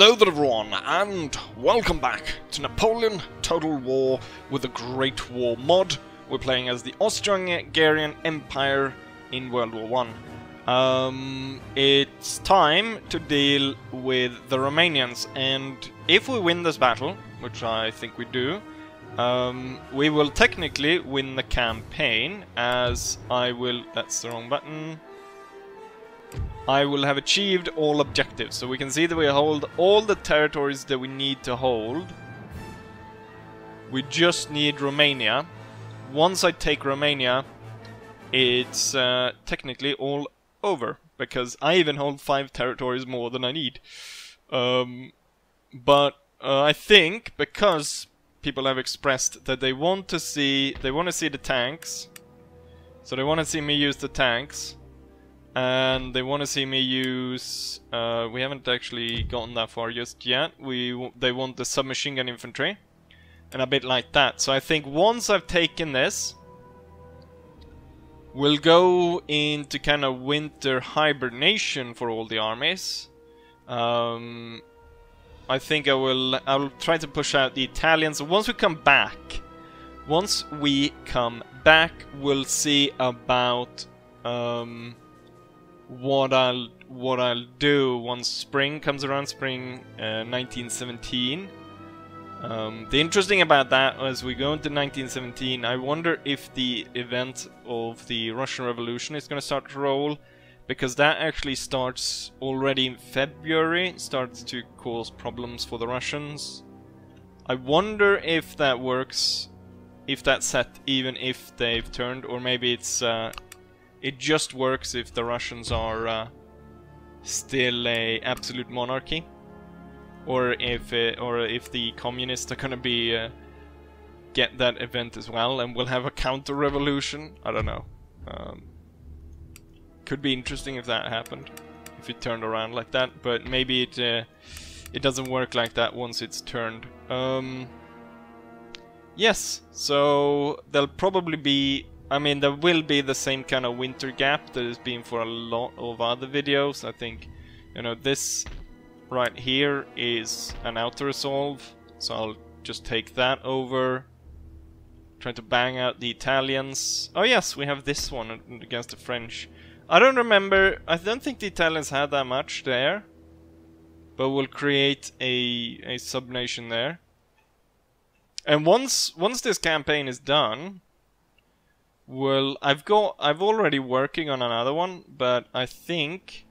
Hello there everyone, and welcome back to Napoleon Total War with the Great War mod. We're playing as the Austro-Hungarian Empire in World War I. It's time to deal with the Romanians, and if we win this battle, which I think we do, we will technically win the campaign, as I will... that's the wrong button. I will have achieved all objectives. So we can see that we hold all the territories that we need to hold. We just need Romania. Once I take Romania, it's technically all over, because I even hold 5 territories more than I need. But I think because people have expressed that they want to see the tanks, so they want to see me use the tanks. And they want to see me use... we haven't actually gotten that far just yet. They want the submachine gun infantry. And a bit like that. So I think once I've taken this, we'll go into kind of winter hibernation for all the armies. I think I'll try to push out the Italians. Once we come back, we'll see about... what I'll do once spring comes around, spring 1917. The interesting about that, as we go into 1917, I wonder if the event of the Russian Revolution is going to start to roll, because that actually starts already in February, starts to cause problems for the Russians. I wonder if that works, if that's set even if they've turned, or maybe it's it just works if the Russians are still a absolute monarchy, or if the communists are gonna be get that event as well, and we'll have a counter-revolution. I don't know. Could be interesting if that happened, if it turned around like that. But maybe it doesn't work like that once it's turned. Yes. So there'll probably be. I mean, there will be the same kind of winter gap that has been for a lot of other videos. I think, you know, this right here is an auto-resolve, so I'll just take that over. Try to bang out the Italians. Oh yes, we have this one against the French. I don't remember, I don't think the Italians had that much there. But we'll create a sub-nation there. And once this campaign is done... well, I've already working on another one, but I think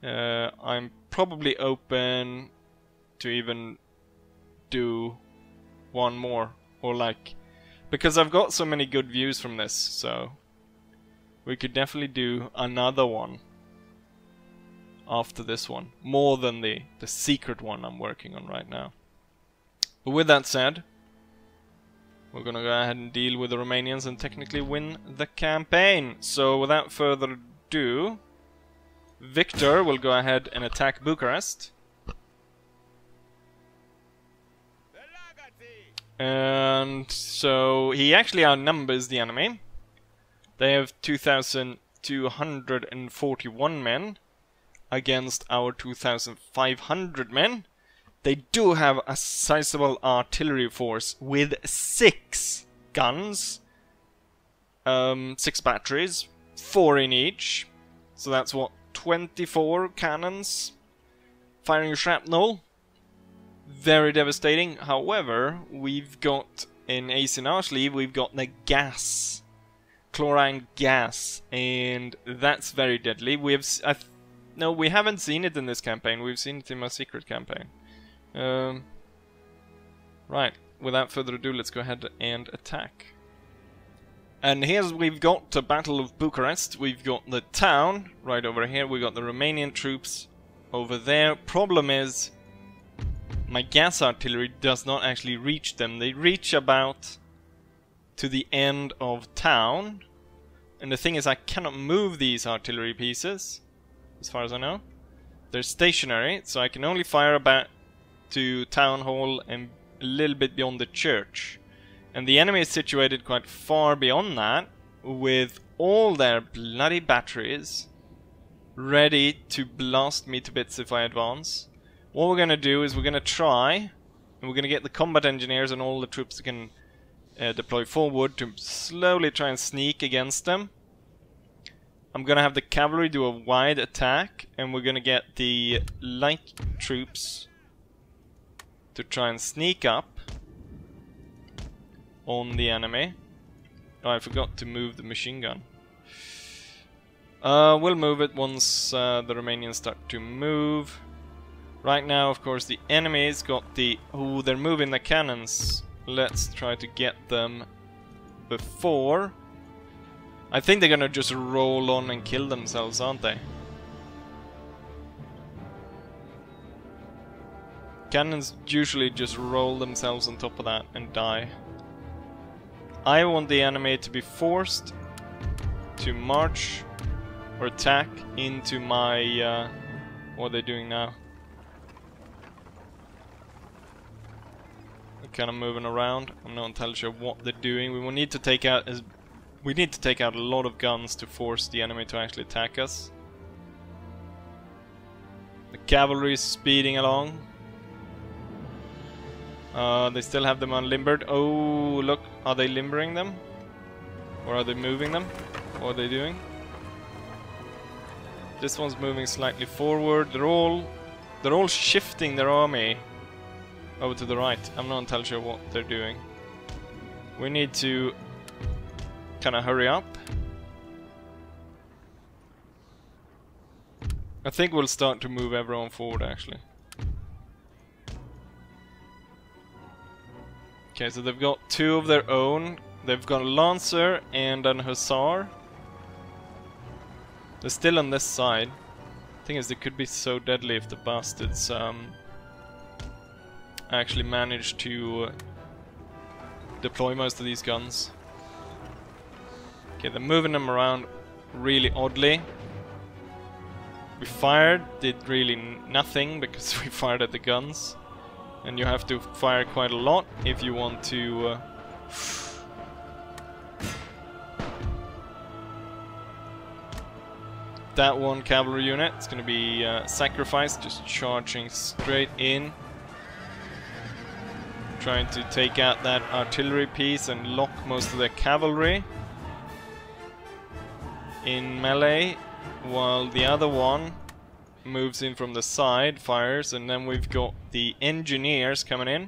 I'm probably open to even do one more, or like, because I've got so many good views from this, so we could definitely do another one after this one, more than the secret one I'm working on right now. But with that said, we're gonna go ahead and deal with the Romanians and technically win the campaign. So without further ado, Victor will go ahead and attack Bucharest. And so he actually outnumbers the enemy. They have 2,241 men against our 2,500 men. They do have a sizable artillery force with 6 guns, 6 batteries, 4 in each. So that's what, 24 cannons firing shrapnel. Very devastating. However, we've got an ace in our sleeve. We've got the gas, chlorine gas, and that's very deadly. We have no, we haven't seen it in this campaign. We've seen it in my secret campaign. Right, without further ado, let's go ahead and attack. And here's, we've got the Battle of Bucharest. We've got the town right over here. We've got the Romanian troops over there. Problem is, my gas artillery does not actually reach them. They reach about to the end of town. And the thing is, I cannot move these artillery pieces, as far as I know. They're stationary, so I can only fire about to town hall and a little bit beyond the church. And the enemy is situated quite far beyond that, with all their bloody batteries ready to blast me to bits if I advance. What we're gonna do is we're gonna try, and we're gonna get the combat engineers and all the troops that can deploy forward to slowly try and sneak against them. I'm gonna have the cavalry do a wide attack, and we're gonna get the light troops to try and sneak up on the enemy. Oh, I forgot to move the machine gun. We'll move it once the Romanians start to move. Right now, of course, the enemy's got the... Oh, they're moving the cannons. Let's try to get them before... I think they're gonna just roll on and kill themselves, aren't they? Cannons usually just roll themselves on top of that and die. I want the enemy to be forced to march or attack into my... what are they doing now? They're kind of moving around. I'm not entirely sure what they're doing. We will need to take out a lot of guns to force the enemy to actually attack us. The cavalry is speeding along. They still have them unlimbered. Oh, look. Are they limbering them? Or are they moving them? What are they doing? This one's moving slightly forward. They're all shifting their army over to the right. I'm not entirely sure what they're doing. We need to kind of hurry up. I think we'll start to move everyone forward, actually. Okay, so they've got two of their own. They've got a Lancer and an Hussar. They're still on this side. The thing is, they could be so deadly if the bastards actually manage to deploy most of these guns. Okay, they're moving them around really oddly. We fired, did really nothing because we fired at the guns. And you have to fire quite a lot if you want to... That one cavalry unit is going to be sacrificed, just charging straight in. Trying to take out that artillery piece and lock most of their cavalry in melee, while the other one moves in from the side, fires, and then we've got the engineers coming in.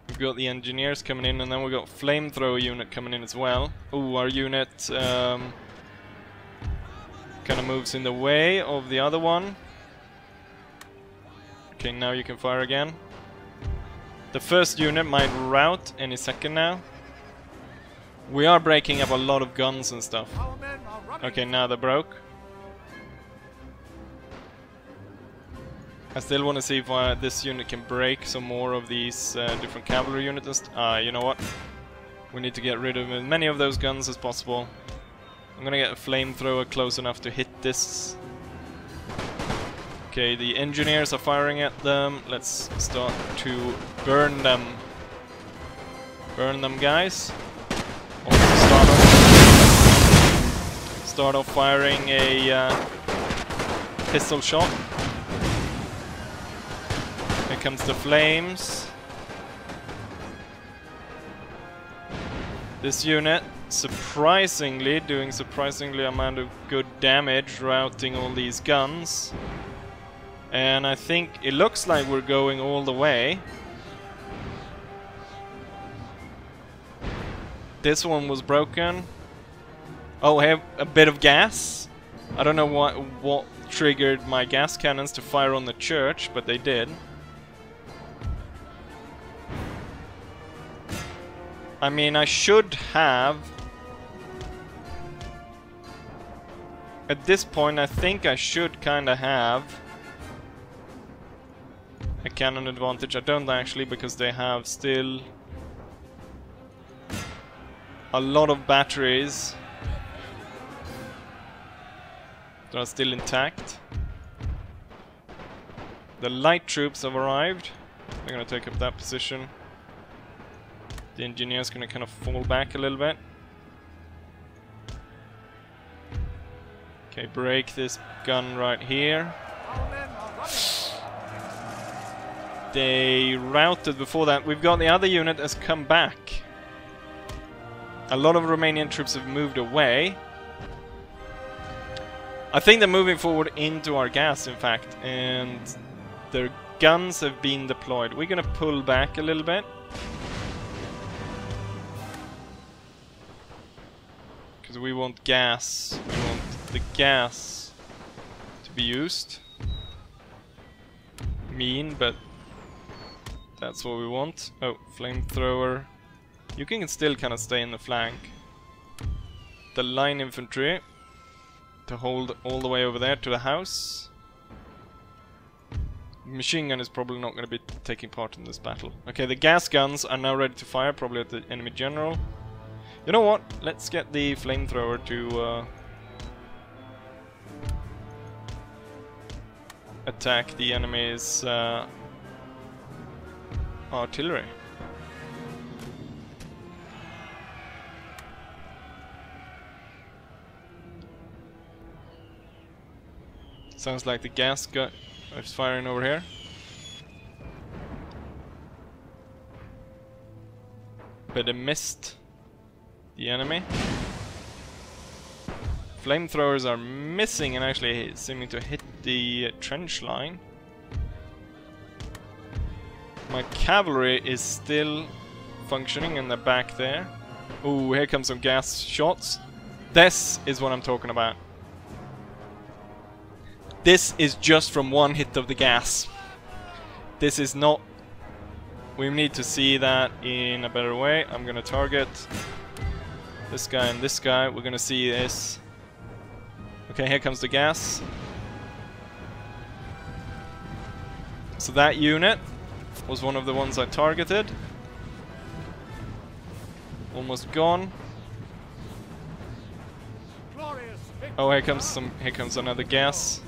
We've got the engineers coming in, and then we've got flamethrower unit coming in as well. Ooh, our unit kind of moves in the way of the other one. Okay, now you can fire again. The first unit might rout any second now. We are breaking up a lot of guns and stuff. Okay, now they're broke. I still want to see if this unit can break some more of these different cavalry units. You know what? We need to get rid of as many of those guns as possible. I'm gonna get a flamethrower close enough to hit this. Okay, the engineers are firing at them. Let's start to burn them. Burn them, guys. Start off firing a pistol shot. Here comes the flames. This unit surprisingly doing surprisingly amount of good damage, routing all these guns. And I think it looks like we're going all the way. This one was broken. Oh, I have a bit of gas. I don't know what triggered my gas cannons to fire on the church, but they did. I mean, I should have... At this point, I think I should kind of have a cannon advantage. I don't actually, because they have still a lot of batteries that are still intact. The light troops have arrived. They're gonna take up that position. The engineer's gonna kind of fall back a little bit. Okay, break this gun right here. They routed before that. We've got the other unit has come back. A lot of Romanian troops have moved away. I think they're moving forward into our gas, in fact, and their guns have been deployed. We're gonna pull back a little bit. Because we want gas. We want the gas to be used. Mean, but that's what we want. Oh, flamethrower. You can still kind of stay in the flank. The line infantry to hold all the way over there to the house. Machine gun is probably not going to be taking part in this battle. Okay, the gas guns are now ready to fire, probably at the enemy general. You know what? Let's get the flamethrower to attack the enemy's artillery. Sounds like the gas gun is firing over here. But it missed the enemy. Flamethrowers are missing and actually seeming to hit the trench line. My cavalry is still functioning in the back there. Ooh, here comes some gas shots. This is what I'm talking about. This is just from one hit of the gas. This is not... We need to see that in a better way. I'm gonna target this guy and this guy. We're gonna see this. Okay, here comes the gas. So that unit was one of the ones I targeted. Almost gone. Oh, here comes another gas.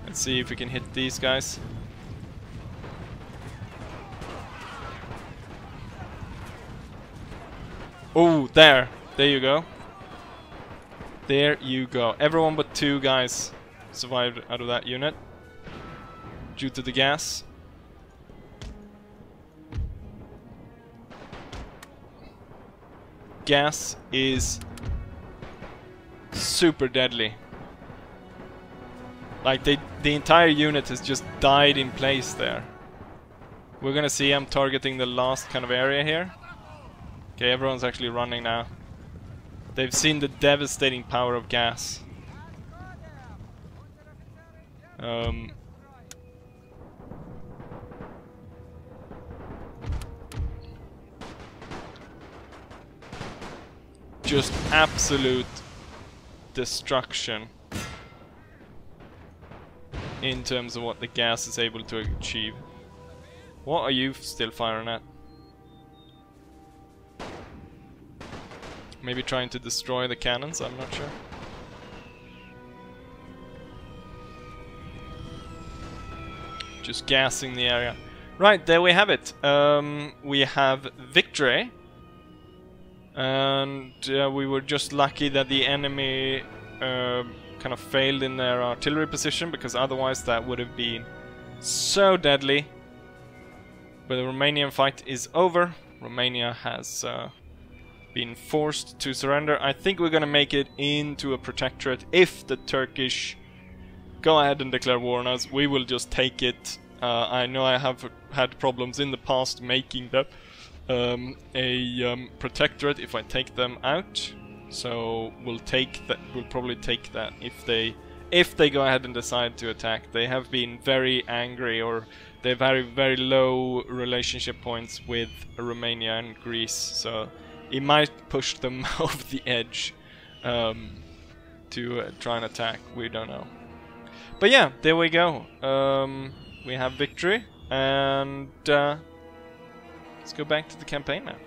Let's see if we can hit these guys. Oh, there you go. There you go. Everyone but 2 guys survived out of that unit due to the gas. Gas is super deadly. Like the entire unit has just died in place there. We're gonna see I'm targeting the last kind of area here. Okay, everyone's actually running now. They've seen the devastating power of gas. Just absolute destruction in terms of what the gas is able to achieve. What are you still firing at? Maybe trying to destroy the cannons, I'm not sure. Just gassing the area. Right, there we have it. We have victory. And we were just lucky that the enemy kind of failed in their artillery position, because otherwise that would have been so deadly. But the Romanian fight is over. Romania has been forced to surrender. I think we're gonna make it into a protectorate. If the Turkish go ahead and declare war on us, we will just take it. I know I have had problems in the past making that a protectorate if I take them out. So we'll take that. We'll probably take that if they go ahead and decide to attack. They have been very angry, or they have very low relationship points with Romania and Greece. So it might push them off the edge to try and attack. We don't know. But yeah, there we go. We have victory, and let's go back to the campaign now.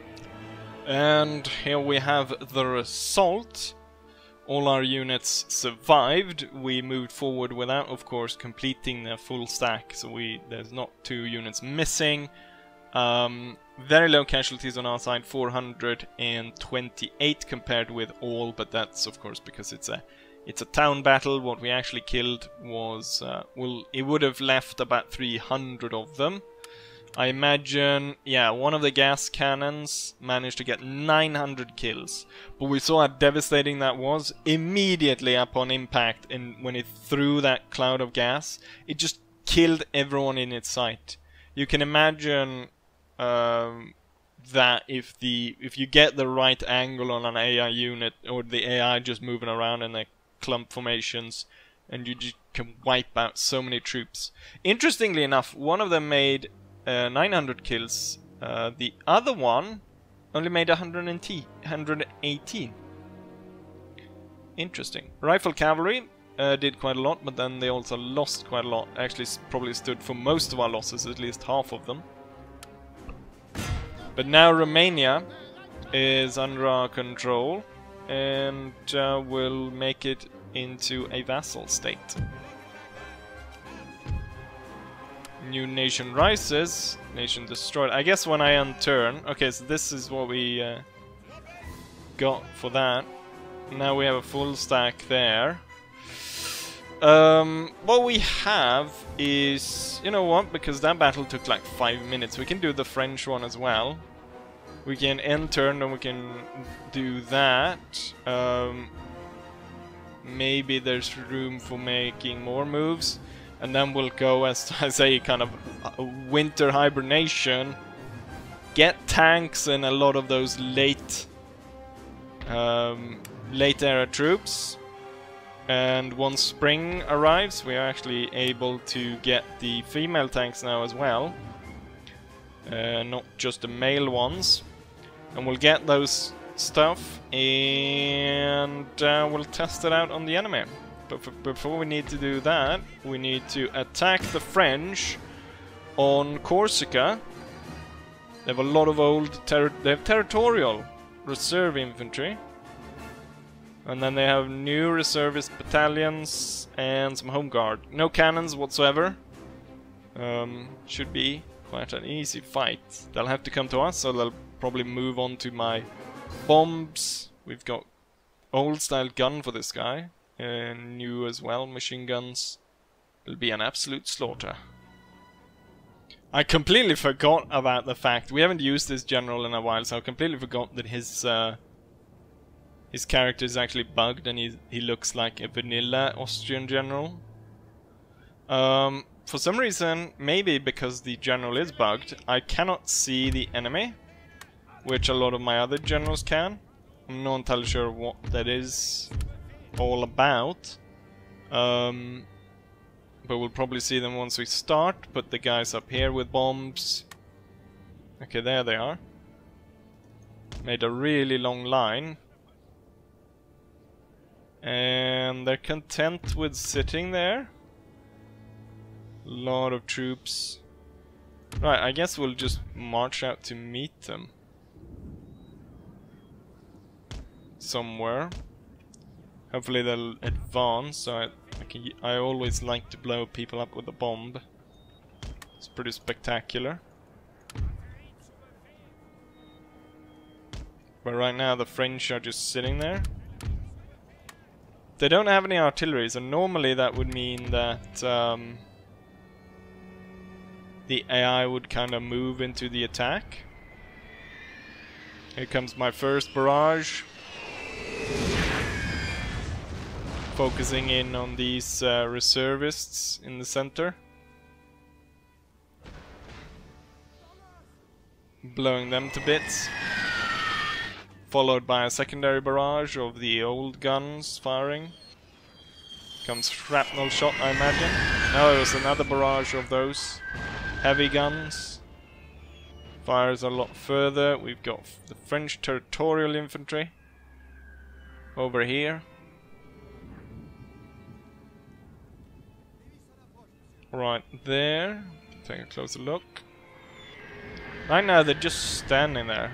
And here we have the result. All our units survived. We moved forward without, of course, completing the full stack. So there's not 2 units missing. Very low casualties on our side, 428 compared with all, but that's of course because it's a It's a town battle. What we actually killed was, it would have left about 300 of them. I imagine, yeah, one of the gas cannons managed to get 900 kills. But we saw how devastating that was immediately upon impact, and when it threw that cloud of gas, it just killed everyone in its sight. You can imagine that if you get the right angle on an AI unit, or the AI just moving around in the clump formations, and you just can wipe out so many troops. Interestingly enough, one of them made 900 kills. The other one only made 118. Interesting. Rifle cavalry did quite a lot, but then they also lost quite a lot. Actually, probably stood for most of our losses, at least half of them. But now Romania is under our control, and will make it into a vassal state. New nation rises, nation destroyed. I guess when I end turn, okay, so this is what we got for that. Now we have a full stack there. What we have is, you know what, because that battle took like 5 minutes, we can do the French one as well. We can end turn and we can do that. Maybe there's room for making more moves. And then we'll go, as I say, kind of a winter hibernation. Get tanks and a lot of those late era troops. And once spring arrives, we are actually able to get the female tanks now as well. Not just the male ones. And we'll get those stuff and we'll test it out on the enemy. But before we need to do that, we need to attack the French on Corsica. They have a lot of old they have territorial reserve infantry. And then they have new reservist battalions and some home guard. No cannons whatsoever. Should be quite an easy fight. They'll have to come to us, so they'll probably move on to my bombs. We've got old style gun for this guy. New as well, machine guns. It'll be an absolute slaughter. I completely forgot about the fact, we haven't used this general in a while, so I completely forgot that his character is actually bugged and he looks like a vanilla Austrian general. For some reason, maybe because the general is bugged, I cannot see the enemy, which a lot of my other generals can. I'm not entirely sure what that is all about, but we'll probably see them once we start. Put the guys up here with bombs. Okay, there they are. Made a really long line, and they're content with sitting there. A lot of troops. Right, I guess we'll just march out to meet them somewhere. Hopefully they'll advance, so I always like to blow people up with a bomb. It's pretty spectacular. But right now the French are just sitting there. They don't have any artillery, so normally that would mean that the AI would kind of move into the attack. Here comes my first barrage. Focusing in on these reservists in the center. Blowing them to bits. Followed by a secondary barrage of the old guns firing. Comes shrapnel shot, I imagine. No, it was another barrage of those heavy guns. Fires a lot further. We've got the French territorial infantry over here. Right there. Take a closer look. Right now they're just standing there.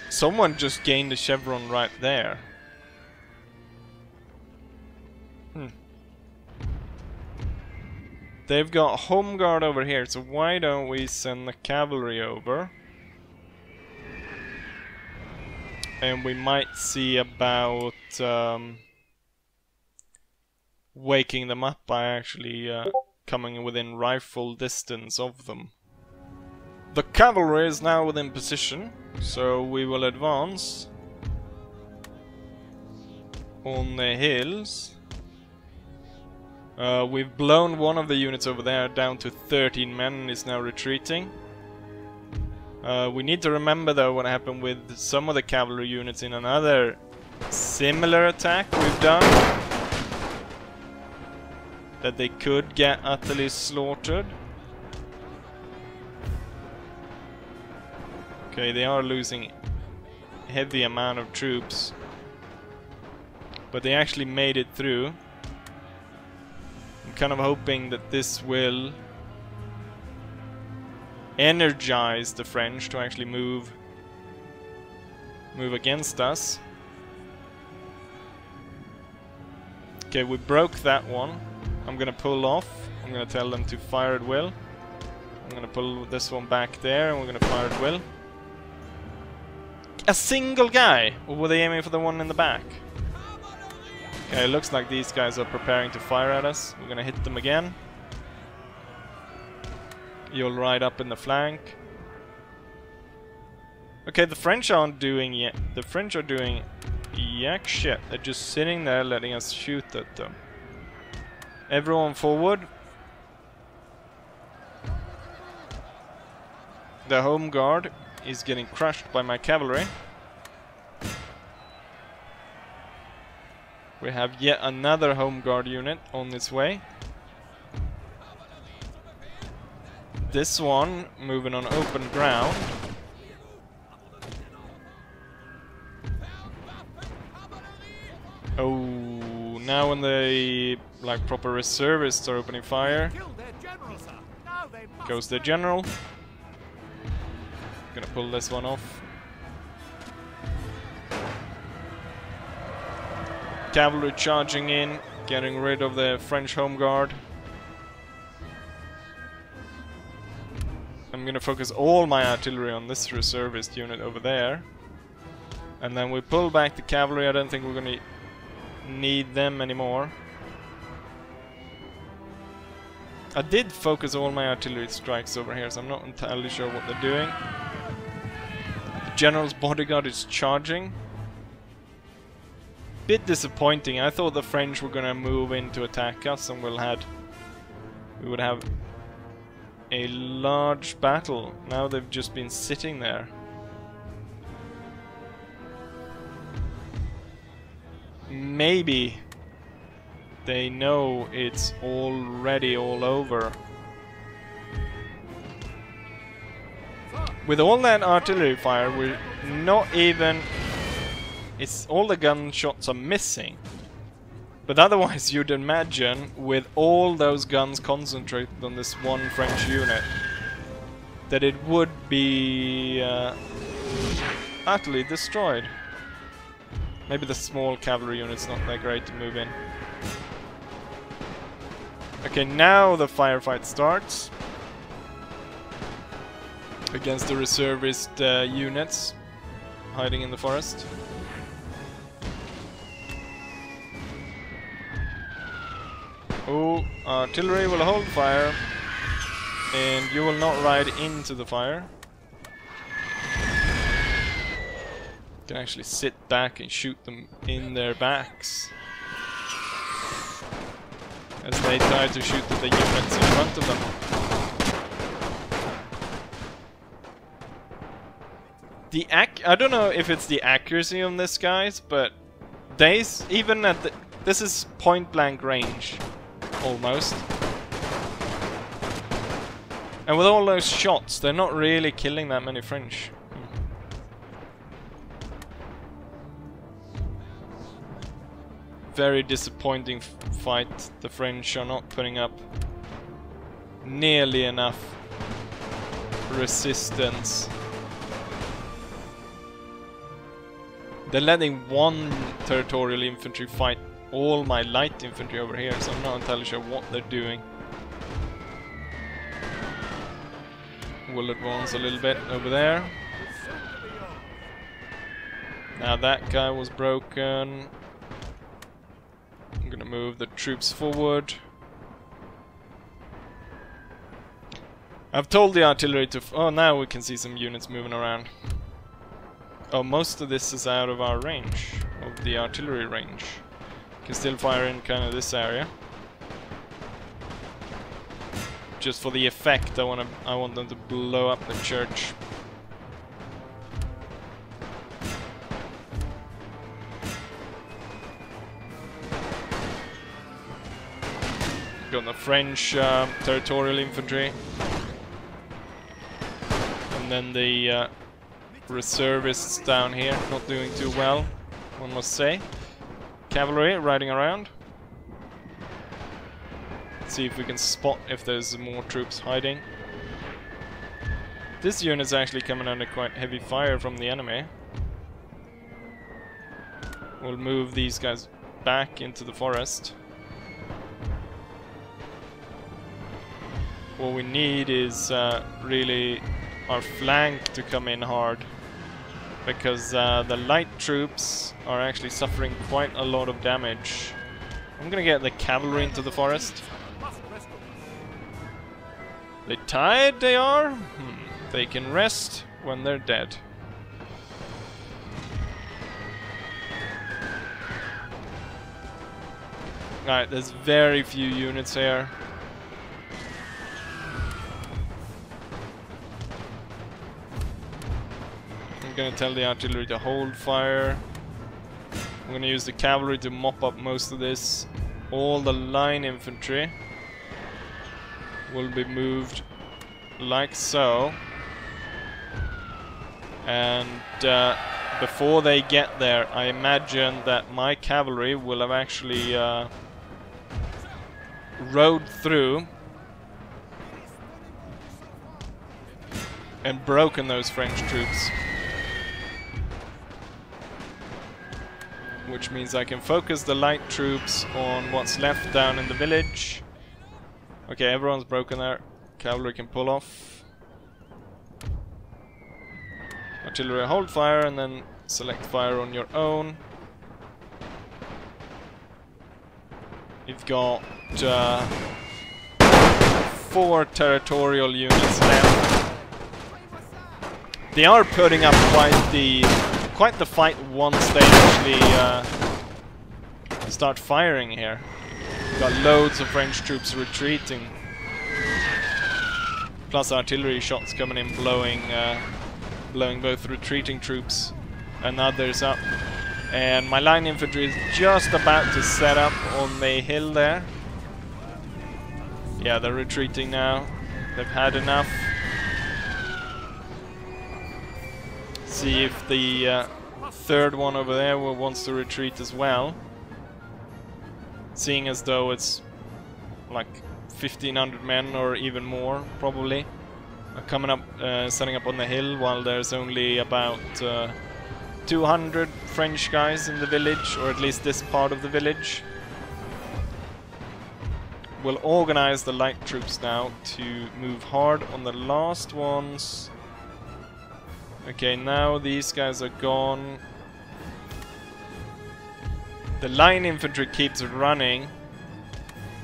Someone just gained a chevron right there. They've got home guard over here, so why don't we send the cavalry over? And we might see about waking them up by actually coming within rifle distance of them. The cavalry is now within position, so we will advance on the hills. We've blown one of the units over there down to 13 men and is now retreating. We need to remember though what happened with some of the cavalry units in another similar attack we've done. That they could get utterly slaughtered. Okay, they are losing a heavy amount of troops. But they actually made it through. I'm kind of hoping that this will energize the French to actually move against us. Okay, we broke that one. I'm gonna pull off. I'm gonna tell them to fire at will. I'm gonna pull this one back there and we're gonna fire at will. A single guy! Or were they aiming for the one in the back? Okay, it looks like these guys are preparing to fire at us. We're gonna hit them again. You'll ride up in the flank. Okay, the French aren't doing yet. The French are doing yak shit. They're just sitting there letting us shoot at them. Everyone forward. The home guard is getting crushed by my cavalry. We have yet another home guard unit on its way. This one moving on open ground. Oh, now when the like proper reservists are opening fire, goes the general. Gonna pull this one off. Cavalry charging in, getting rid of the French home guard. I'm gonna focus all my artillery on this reservist unit over there. And then we pull back the cavalry. I don't think we're gonna need them anymore. I did focus all my artillery strikes over here, so I'm not entirely sure what they're doing. The general's bodyguard is charging. Bit disappointing. I thought the French were gonna move in to attack us and we would have a large battle. Now they've just been sitting there. Maybe they know it's already all over. With all that artillery fire, we're not even... It's all the gunshots are missing. But otherwise you'd imagine, with all those guns concentrated on this one French unit, that it would be utterly destroyed. Maybe the small cavalry unit's not that great to move in. Okay, now the firefight starts against the reservist units hiding in the forest. Oh, artillery will hold fire, and you will not ride into the fire. You can actually sit back and shoot them in their backs as they try to shoot at the units in front of them. I don't know if it's the accuracy on this, guys, but even at this is point blank range. Almost. And with all those shots, they're not really killing that many French. Very disappointing fight. The French are not putting up nearly enough resistance. They're letting one territorial infantry fight all my light infantry over here, so I'm not entirely sure what they're doing. We'll advance a little bit over there. Now that guy was broken. I'm gonna move the troops forward. I've told the artillery to... oh, now we can see some units moving around. Oh, most of this is out of our range. Of the artillery range. Can still fire in kind of this area. Just for the effect, I want them to blow up the church. Got the French territorial infantry. And then the reservists down here, not doing too well, one must say. Cavalry riding around. Let's see if we can spot if there's more troops hiding. This unit's actually coming under quite heavy fire from the enemy. We'll move these guys back into the forest. What we need is really our flank to come in hard, because the light troops are actually suffering quite a lot of damage. I'm gonna get the cavalry into the forest. They tired, they are? They can rest when they're dead. Alright, there's very few units here. I'm gonna tell the artillery to hold fire. I'm gonna use the cavalry to mop up most of this. All the line infantry will be moved like so. And before they get there, I imagine that my cavalry will have actually rode through and broken those French troops. Which means I can focus the light troops on what's left down in the village. Okay, everyone's broken there. Cavalry can pull off. Artillery hold fire and then select fire on your own. You've got 4 territorial units left. They are putting up quite the fight once they actually start firing here. Got loads of French troops retreating. Plus artillery shots coming in, blowing both retreating troops and others up. And my line infantry is just about to set up on the hill there. Yeah, they're retreating now. They've had enough. See if the third one over there wants to retreat as well. Seeing as though it's like 1,500 men or even more, probably, are coming up, setting up on the hill, while there's only about 200 French guys in the village, or at least this part of the village. We'll organize the light troops now to move hard on the last ones. Okay, now these guys are gone. The line infantry keeps running,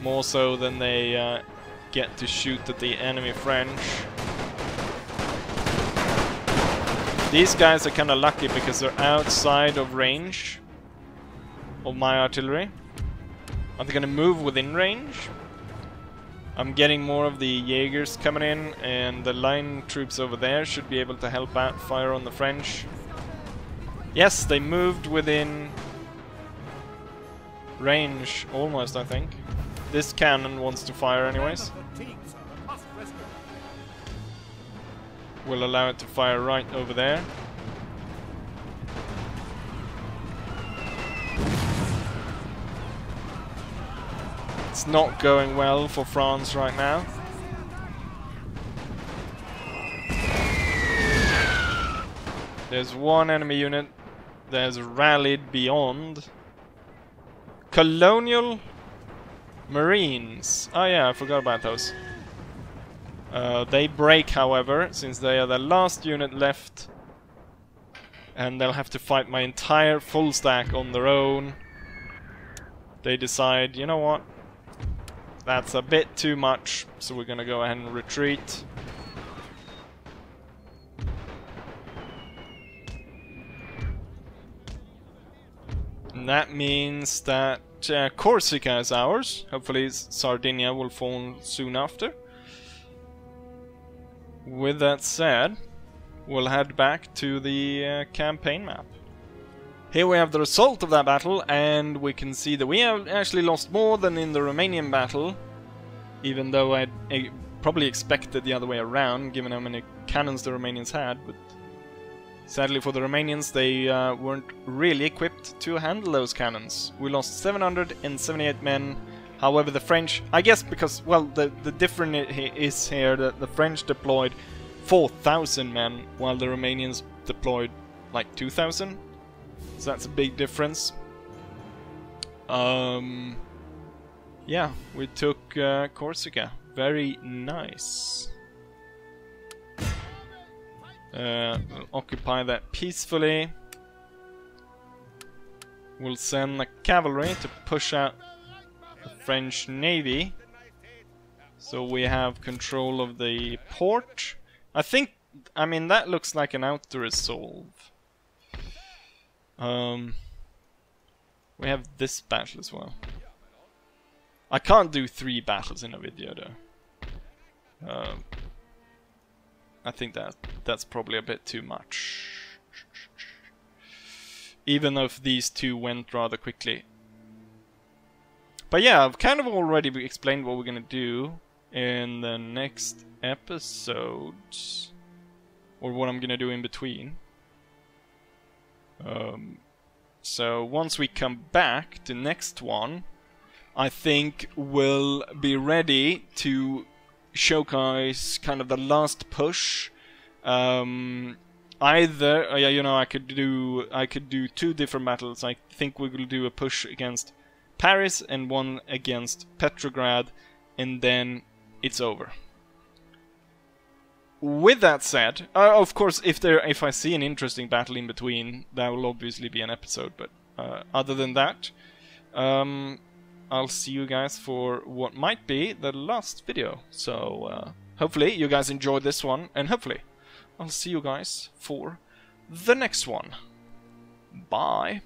more so than they get to shoot at the enemy French. These guys are kind of lucky because they're outside of range of my artillery. Are they going to move within range? I'm getting more of the Jaegers coming in, and the line troops over there should be able to help out fire on the French. Yes, they moved within range, almost, I think. This cannon wants to fire anyways. We'll allow it to fire right over there. It's not going well for France right now. There's one enemy unit that has rallied beyond. Colonial Marines. Oh yeah, I forgot about those. They break, however, since they are the last unit left. And they'll have to fight my entire full stack on their own. They decide, you know what? That's a bit too much, so we're gonna go ahead and retreat. And that means that Corsica is ours. Hopefully Sardinia will fall soon after. With that said, we'll head back to the campaign map. Here we have the result of that battle, and we can see that we have actually lost more than in the Romanian battle, even though I probably expected the other way around, given how many cannons the Romanians had, but sadly for the Romanians, they weren't really equipped to handle those cannons. We lost 778 men. However, the French, I guess because, well, the difference is here that the French deployed 4,000 men, while the Romanians deployed like 2,000. So that's a big difference. Yeah, we took Corsica. Very nice. We'll occupy that peacefully. We'll send the cavalry to push out the French navy, so we have control of the port. I mean, that looks like an auto-resolve. We have this battle as well. I can't do 3 battles in a video though. I think that's probably a bit too much. Even though these 2 went rather quickly. But yeah, I've kind of already explained what we're gonna do in the next episode. Or what I'm gonna do in between. So once we come back, the next one, I think we'll be ready to showcase kind of the last push. Either, you know, I could do 2 different battles. I think we will do a push against Paris and one against Petrograd, and then it's over. With that said, of course, if I see an interesting battle in between, that will obviously be an episode. But other than that, I'll see you guys for what might be the last video. So hopefully you guys enjoyed this one, and hopefully I'll see you guys for the next one. Bye.